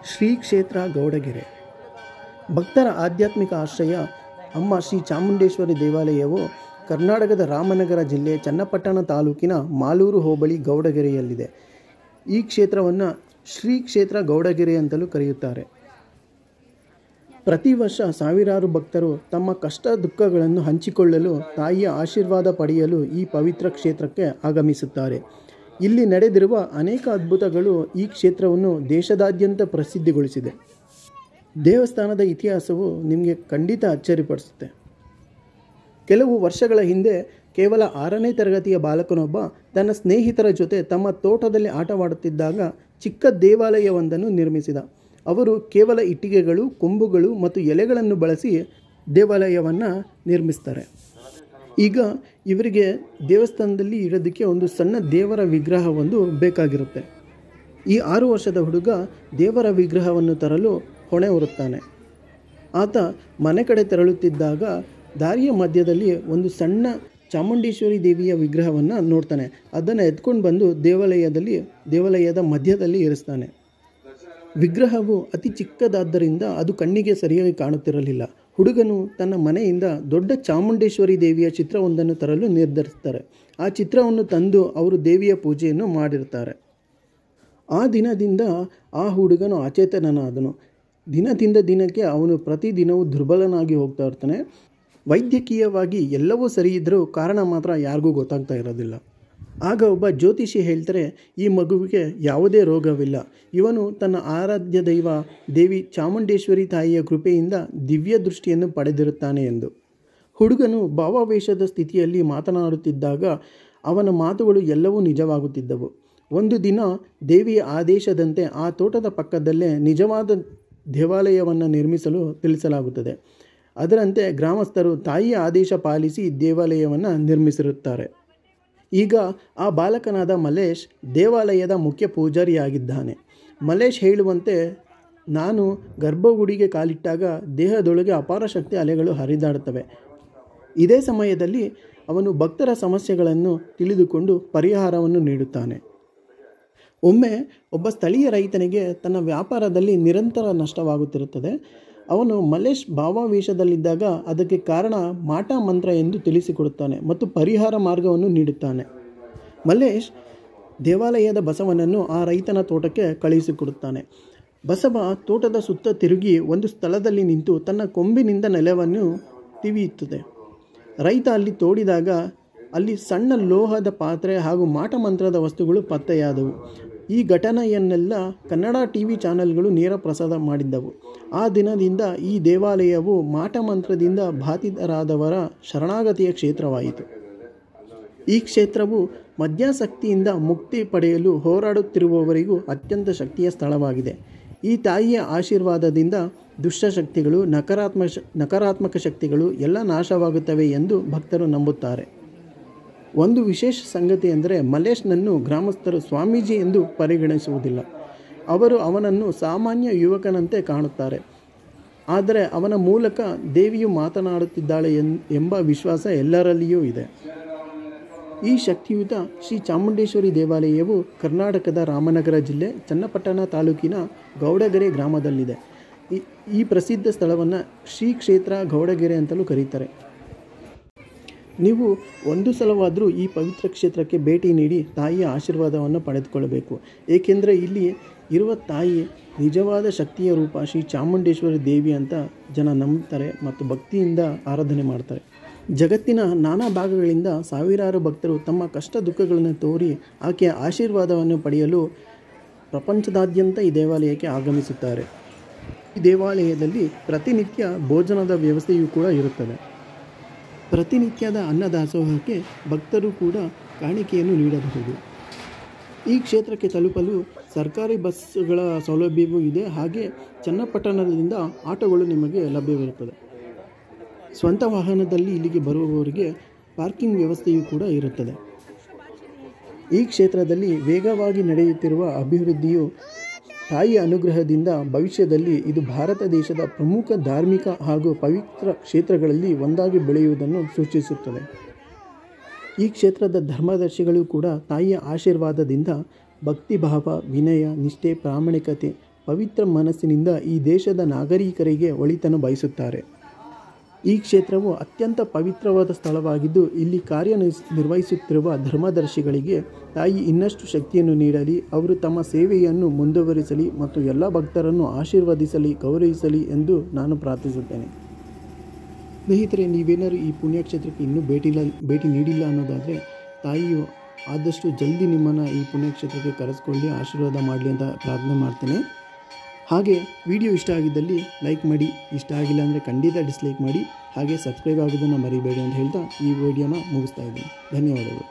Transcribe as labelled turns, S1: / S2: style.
S1: ಶ್ರೀ ಕ್ಷೇತ್ರ ಗೌಡಗೆರೆ ಭಕ್ತರ ಆಧ್ಯಾತ್ಮಿಕ ಆಶ್ರಯ ಅಮ್ಮ ಶ್ರೀ ಚಾಮುಂಡೇಶ್ವರಿ ದೇವಾಲಯವು ಕರ್ನಾಟಕದ ರಾಮನಗರ ಜಿಲ್ಲೆ ಚನ್ನಪಟ್ಟಣ ತಾಲೂಕಿನ ಮಾಲೂರು ಹೋಬಳಿ ಗೌಡಗೆರೆಯಲ್ಲಿದೆ. ಈ ಕ್ಷೇತ್ರವನ್ನು ಶ್ರೀ ಕ್ಷೇತ್ರ ಗೌಡಗೆರೆ ಅಂತಲೂ ಕರೆಯುತ್ತಾರೆ. ಪ್ರತಿ ವರ್ಷ ಸಾವಿರಾರು ಭಕ್ತರು ತಮ್ಮ ಕಷ್ಟ ದುಃಖಗಳನ್ನು ಹಂಚಿಕೊಳ್ಳಲು ತಾಯಿಯ ಆಶೀರ್ವಾದ ಪಡೆಯಲು ಈ ಪವಿತ್ರ ಕ್ಷೇತ್ರಕ್ಕೆ ಆಗಮಿಸುತ್ತಾರೆ. ಇಲ್ಲಿ ನಡೆದಿರುವ ಅನೇಕ ಅದ್ಭುತಗಳು ಈ ಕ್ಷೇತ್ರವನ್ನು ದೇಶದಾದ್ಯಂತ ಪ್ರಸಿದ್ಧಿಗೊಳಿಸಿದೆ. ದೇವಸ್ಥಾನದ ಇತಿಹಾಸವು ನಿಮಗೆ ಖಂಡಿತ ಅಚ್ಚರಿಪಡಿಸುತ್ತೆ. ಕೆಲವು ವರ್ಷಗಳ ಹಿಂದೆ ಕೇವಲ 6ನೇ ತರಗತಿಯ ಬಾಲಕನೊಬ್ಬ ತನ್ನ ಸ್ನೇಹಿತರ ಜೊತೆ ತಮ್ಮ ತೋಟದಲ್ಲಿ ಆಟವಾಡುತ್ತಿದ್ದಾಗ ಚಿಕ್ಕ ದೇವಾಲಯವೊಂದನ್ನು ನಿರ್ಮಿಸಿದ. ಅವರು ಕೇವಲ ಇಟ್ಟಿಗೆಗಳು, ಕೊಂಬುಗಳು ಮತ್ತು ಎಲೆಗಳನ್ನು ಬಳಸಿ ದೇವಾಲಯವನ್ನು ನಿರ್ಮಿಸ್ತಾರೆ. ಈಗ ಇವರಿಗೆ ದೇವಸ್ಥಾನದಲ್ಲಿ ಇಡೋದಕ್ಕೆ ಒಂದು ಸಣ್ಣ ದೇವರ ವಿಗ್ರಹವೊಂದು ಬೇಕಾಗಿರುತ್ತೆ. ಈ 6 ವರ್ಷದ ಹುಡುಗ ದೇವರ ವಿಗ್ರಹವನ್ನು ತರಲು ಹೊಣೆ ಹೊರುತ್ತಾನೆ. ಆತ ಮನೆ ಕಡೆ ತೆರಳುತ್ತಿದ್ದಾಗ ದಾರಿಯ ಮಧ್ಯದಲ್ಲಿ ಒಂದು ಸಣ್ಣ ಚಾಮುಂಡೇಶ್ವರಿ ದೇವಿಯ ವಿಗ್ರಹವನ್ನು ನೋಡ್ತಾನೆ. ಅದನ್ನು ಎತ್ಕೊಂಡು ಬಂದು ದೇವಾಲಯದ ಮಧ್ಯದಲ್ಲಿ ಇರಿಸ್ತಾನೆ. ವಿಗ್ರಹವು ಅತಿ ಚಿಕ್ಕದಾದ್ದರಿಂದ ಅದು ಕಣ್ಣಿಗೆ ಸರಿಯಾಗಿ ಕಾಣುತ್ತಿರಲಿಲ್ಲ. ಹುಡುಗನು ತನ್ನ ಮನೆಯಿಂದ ದೊಡ್ಡ ಚಾಮುಂಡೇಶ್ವರಿ ದೇವಿಯ ಚಿತ್ರವೊಂದನ್ನು ತರಲು ನಿರ್ಧರಿಸ್ತಾರೆ. ಆ ಚಿತ್ರವನ್ನು ತಂದು ಅವರು ದೇವಿಯ ಪೂಜೆಯನ್ನು ಮಾಡಿರ್ತಾರೆ. ಆ ದಿನದಿಂದ ಆ ಹುಡುಗನು ಅಚೇತನನಾದನು. ದಿನದಿಂದ ದಿನಕ್ಕೆ ಅವನು ಪ್ರತಿದಿನವೂ ದುರ್ಬಲನಾಗಿ ಹೋಗ್ತಾ ಇರ್ತಾನೆ. ವೈದ್ಯಕೀಯವಾಗಿ ಎಲ್ಲವೂ ಸರಿ ಇದ್ದರೂ ಕಾರಣ ಮಾತ್ರ ಯಾರಿಗೂ ಗೊತ್ತಾಗ್ತಾ ಇರೋದಿಲ್ಲ. ಆಗ ಒಬ್ಬ ಜ್ಯೋತಿಷಿ ಹೇಳ್ತಾರೆ, ಈ ಮಗುವಿಗೆ ಯಾವುದೇ ರೋಗವಿಲ್ಲ, ಇವನು ತನ್ನ ಆರಾಧ್ಯ ದೈವ ದೇವಿ ಚಾಮುಂಡೇಶ್ವರಿ ತಾಯಿಯ ಕೃಪೆಯಿಂದ ದಿವ್ಯ ದೃಷ್ಟಿಯನ್ನು ಪಡೆದಿರುತ್ತಾನೆ ಎಂದು. ಹುಡುಗನು ಭಾವಾವೇಶದ ಸ್ಥಿತಿಯಲ್ಲಿ ಮಾತನಾಡುತ್ತಿದ್ದಾಗ ಅವನ ಮಾತುಗಳು ಎಲ್ಲವೂ ನಿಜವಾಗುತ್ತಿದ್ದವು. ಒಂದು ದಿನ ದೇವಿಯ ಆದೇಶದಂತೆ ಆ ತೋಟದ ಪಕ್ಕದಲ್ಲೇ ನಿಜವಾದ ದೇವಾಲಯವನ್ನು ನಿರ್ಮಿಸಲು ತಿಳಿಸಲಾಗುತ್ತದೆ. ಅದರಂತೆ ಗ್ರಾಮಸ್ಥರು ತಾಯಿಯ ಆದೇಶ ಪಾಲಿಸಿ ದೇವಾಲಯವನ್ನು ನಿರ್ಮಿಸಿರುತ್ತಾರೆ. ಈಗ ಆ ಬಾಲಕನಾದ ಮಲೇಶ್ ದೇವಾಲಯದ ಮುಖ್ಯ ಪೂಜಾರಿಯಾಗಿದ್ದಾನೆ. ಮಲೇಶ್ ಹೇಳುವಂತೆ, ನಾನು ಗರ್ಭಗುಡಿಗೆ ಕಾಲಿಟ್ಟಾಗ ದೇಹದೊಳಗೆ ಅಪಾರ ಶಕ್ತಿ ಅಲೆಗಳು ಹರಿದಾಡುತ್ತವೆ. ಇದೇ ಸಮಯದಲ್ಲಿ ಅವನು ಭಕ್ತರ ಸಮಸ್ಯೆಗಳನ್ನು ತಿಳಿದುಕೊಂಡು ಪರಿಹಾರವನ್ನು ನೀಡುತ್ತಾನೆ. ಒಮ್ಮೆ ಒಬ್ಬ ಸ್ಥಳೀಯ ರೈತನಿಗೆ ತನ್ನ ವ್ಯಾಪಾರದಲ್ಲಿ ನಿರಂತರ ನಷ್ಟವಾಗುತ್ತಿರುತ್ತದೆ. ಅವನು ಮಲೇಶ್ ಭಾವಾವೇಶದಲ್ಲಿದ್ದಾಗ ಅದಕ್ಕೆ ಕಾರಣ ಮಾಟ ಮಂತ್ರ ಎಂದು ತಿಳಿಸಿಕೊಡುತ್ತಾನೆ ಮತ್ತು ಪರಿಹಾರ ಮಾರ್ಗವನ್ನು ನೀಡುತ್ತಾನೆ. ಮಲೇಶ್ ದೇವಾಲಯದ ಬಸವನನ್ನು ಆ ರೈತನ ತೋಟಕ್ಕೆ ಕಳುಹಿಸಿಕೊಡುತ್ತಾನೆ. ಬಸವ ತೋಟದ ಸುತ್ತ ತಿರುಗಿ ಒಂದು ಸ್ಥಳದಲ್ಲಿ ನಿಂತು ತನ್ನ ಕೊಂಬಿನಿಂದ ನೆಲವನ್ನು ತಿವಿಯುತ್ತದೆ. ರೈತ ಅಲ್ಲಿ ತೋಡಿದಾಗ ಅಲ್ಲಿ ಸಣ್ಣ ಲೋಹದ ಪಾತ್ರೆ ಹಾಗೂ ಮಾಟ ಮಂತ್ರದ ವಸ್ತುಗಳು ಪತ್ತೆಯಾದವು. ಈ ಘಟನೆಯನ್ನೆಲ್ಲ ಕನ್ನಡ ಟಿವಿ ಚಾನೆಲ್ಗಳು ನೇರ ಪ್ರಸಾರ ಮಾಡಿದ್ದವು. ಆ ದಿನದಿಂದ ಈ ದೇವಾಲಯವು ಮಾಟ ಮಂತ್ರದಿಂದ ಬಾಧಿತರಾದವರ ಶರಣಾಗತಿಯ ಕ್ಷೇತ್ರವಾಯಿತು. ಈ ಕ್ಷೇತ್ರವು ಮದ್ಯಾಸಕ್ತಿಯಿಂದ ಮುಕ್ತಿ ಪಡೆಯಲು ಹೋರಾಡುತ್ತಿರುವವರಿಗೂ ಅತ್ಯಂತ ಶಕ್ತಿಯ ಸ್ಥಳವಾಗಿದೆ. ಈ ತಾಯಿಯ ಆಶೀರ್ವಾದದಿಂದ ದುಷ್ಟಶಕ್ತಿಗಳು, ನಕಾರಾತ್ಮಕ ಶಕ್ತಿಗಳು ಎಲ್ಲ ನಾಶವಾಗುತ್ತವೆ ಎಂದು ಭಕ್ತರು ನಂಬುತ್ತಾರೆ. ಒಂದು ವಿಶೇಷ ಸಂಗತಿ ಎಂದರೆ ಮಲೇಶ್ನನ್ನು ಗ್ರಾಮಸ್ಥರು ಸ್ವಾಮೀಜಿ ಎಂದು ಪರಿಗಣಿಸುವುದಿಲ್ಲ. ಅವರು ಅವನನ್ನು ಸಾಮಾನ್ಯ ಯುವಕನಂತೆ ಕಾಣುತ್ತಾರೆ. ಆದರೆ ಅವನ ಮೂಲಕ ದೇವಿಯು ಮಾತನಾಡುತ್ತಿದ್ದಾಳೆ ಎಂಬ ವಿಶ್ವಾಸ ಎಲ್ಲರಲ್ಲಿಯೂ ಇದೆ. ಈ ಶಕ್ತಿಯುತ ಶ್ರೀ ಚಾಮುಂಡೇಶ್ವರಿ ದೇವಾಲಯವು ಕರ್ನಾಟಕದ ರಾಮನಗರ ಜಿಲ್ಲೆ ಚನ್ನಪಟ್ಟಣ ತಾಲೂಕಿನ ಗೌಡಗೆರೆ ಗ್ರಾಮದಲ್ಲಿದೆ. ಈ ಪ್ರಸಿದ್ಧ ಸ್ಥಳವನ್ನು ಶ್ರೀ ಕ್ಷೇತ್ರ ಗೌಡಗೆರೆ ಅಂತಲೂ ಕರೀತಾರೆ. ನೀವು ಒಂದು ಸಲವಾದರೂ ಈ ಪವಿತ್ರ ಕ್ಷೇತ್ರಕ್ಕೆ ಭೇಟಿ ನೀಡಿ ತಾಯಿಯ ಆಶೀರ್ವಾದವನ್ನು ಪಡೆದುಕೊಳ್ಳಬೇಕು. ಏಕೆಂದರೆ ಇಲ್ಲಿ ಇರುವ ತಾಯಿ ನಿಜವಾದ ಶಕ್ತಿಯ ರೂಪ ಶ್ರೀ ಚಾಮುಂಡೇಶ್ವರಿ ದೇವಿ ಅಂತ ಜನ ನಂಬ್ತಾರೆ ಮತ್ತು ಭಕ್ತಿಯಿಂದ ಆರಾಧನೆ ಮಾಡ್ತಾರೆ. ಜಗತ್ತಿನ ನಾನಾ ಭಾಗಗಳಿಂದ ಸಾವಿರಾರು ಭಕ್ತರು ತಮ್ಮ ಕಷ್ಟ ದುಃಖಗಳನ್ನು ತೋರಿ ಆಕೆಯ ಆಶೀರ್ವಾದವನ್ನು ಪಡೆಯಲು ಪ್ರಪಂಚದಾದ್ಯಂತ ಈ ದೇವಾಲಯಕ್ಕೆ ಆಗಮಿಸುತ್ತಾರೆ. ಈ ದೇವಾಲಯದಲ್ಲಿ ಪ್ರತಿನಿತ್ಯ ಭೋಜನದ ವ್ಯವಸ್ಥೆಯೂ ಕೂಡ ಇರುತ್ತದೆ. ಪ್ರತಿನಿತ್ಯದ ಅನ್ನದಾಸೋಹಕ್ಕೆ ಭಕ್ತರು ಕೂಡ ಕಾಣಿಕೆಯನ್ನು ನೀಡಬಹುದು. ಈ ಕ್ಷೇತ್ರಕ್ಕೆ ತಲುಪಲು ಸರ್ಕಾರಿ ಬಸ್ಗಳ ಸೌಲಭ್ಯವೂ ಇದೆ. ಹಾಗೆ ಚನ್ನಪಟ್ಟಣದಿಂದ ಆಟೋಗಳು ನಿಮಗೆ ಲಭ್ಯವಿರುತ್ತದೆ. ಸ್ವಂತ ವಾಹನದಲ್ಲಿ ಇಲ್ಲಿಗೆ ಬರುವವರಿಗೆ ಪಾರ್ಕಿಂಗ್ ವ್ಯವಸ್ಥೆಯೂ ಕೂಡ ಇರುತ್ತದೆ. ಈ ಕ್ಷೇತ್ರದಲ್ಲಿ ವೇಗವಾಗಿ ನಡೆಯುತ್ತಿರುವ ಅಭಿವೃದ್ಧಿಯು ತಾಯಿಯ ಅನುಗ್ರಹದಿಂದ ಭವಿಷ್ಯದಲ್ಲಿ ಇದು ಭಾರತ ದೇಶದ ಪ್ರಮುಖ ಧಾರ್ಮಿಕ ಹಾಗೂ ಪವಿತ್ರ ಕ್ಷೇತ್ರಗಳಲ್ಲಿ ಒಂದಾಗಿ ಬೆಳೆಯುವುದನ್ನು ಸೂಚಿಸುತ್ತದೆ. ಈ ಕ್ಷೇತ್ರದ ಧರ್ಮದರ್ಶಿಗಳು ಕೂಡ ತಾಯಿಯ ಆಶೀರ್ವಾದದಿಂದ ಭಕ್ತಿಭಾವ, ವಿನಯ, ನಿಷ್ಠೆ, ಪ್ರಾಮಾಣಿಕತೆ ಪವಿತ್ರ ಮನಸ್ಸಿನಿಂದ ಈ ದೇಶದ ನಾಗರಿಕರಿಗೆ ಒಳಿತನ್ನು ಬಯಸುತ್ತಾರೆ. ಈ ಕ್ಷೇತ್ರವು ಅತ್ಯಂತ ಪವಿತ್ರವಾದ ಸ್ಥಳವಾಗಿದ್ದು, ಇಲ್ಲಿ ಕಾರ್ಯನಿರ್ವಹಿಸುತ್ತಿರುವ ಧರ್ಮದರ್ಶಿಗಳಿಗೆ ತಾಯಿ ಇನ್ನಷ್ಟು ಶಕ್ತಿಯನ್ನು ನೀಡಲಿ, ಅವರು ತಮ್ಮ ಸೇವೆಯನ್ನು ಮುಂದುವರಿಸಲಿ ಮತ್ತು ಎಲ್ಲ ಭಕ್ತರನ್ನು ಆಶೀರ್ವದಿಸಲಿ, ಗೌರವಿಸಲಿ ಎಂದು ನಾನು ಪ್ರಾರ್ಥಿಸುತ್ತೇನೆ. ಸ್ನೇಹಿತರೆ, ನೀವೇನಾದರೂ ಈ ಪುಣ್ಯಕ್ಷೇತ್ರಕ್ಕೆ ಇನ್ನೂ ಭೇಟಿ ನೀಡಿಲ್ಲ ಅನ್ನೋದಾದರೆ ತಾಯಿಯು ಆದಷ್ಟು ಜಲ್ದಿ ನಿಮ್ಮನ್ನು ಈ ಪುಣ್ಯಕ್ಷೇತ್ರಕ್ಕೆ ಕರೆಸ್ಕೊಳ್ಳಿ, ಆಶೀರ್ವಾದ ಮಾಡಲಿ ಅಂತ ಪ್ರಾರ್ಥನೆ ಮಾಡ್ತೇನೆ. ಹಾಗೆ ವಿಡಿಯೋ ಇಷ್ಟ ಆಗಿದ್ದಲ್ಲಿ ಲೈಕ್ ಮಾಡಿ, ಇಷ್ಟ ಆಗಿಲ್ಲ ಅಂದರೆ ಖಂಡಿತ ಡಿಸ್ಲೈಕ್ ಮಾಡಿ, ಹಾಗೆ ಸಬ್ಸ್ಕ್ರೈಬ್ ಆಗೋದನ್ನು ಮರಿಬೇಡಿ ಅಂತ ಹೇಳ್ತಾ ಈ ವಿಡಿಯೋನ ಮುಗಿಸ್ತಾ ಇದ್ದೀನಿ. ಧನ್ಯವಾದಗಳು.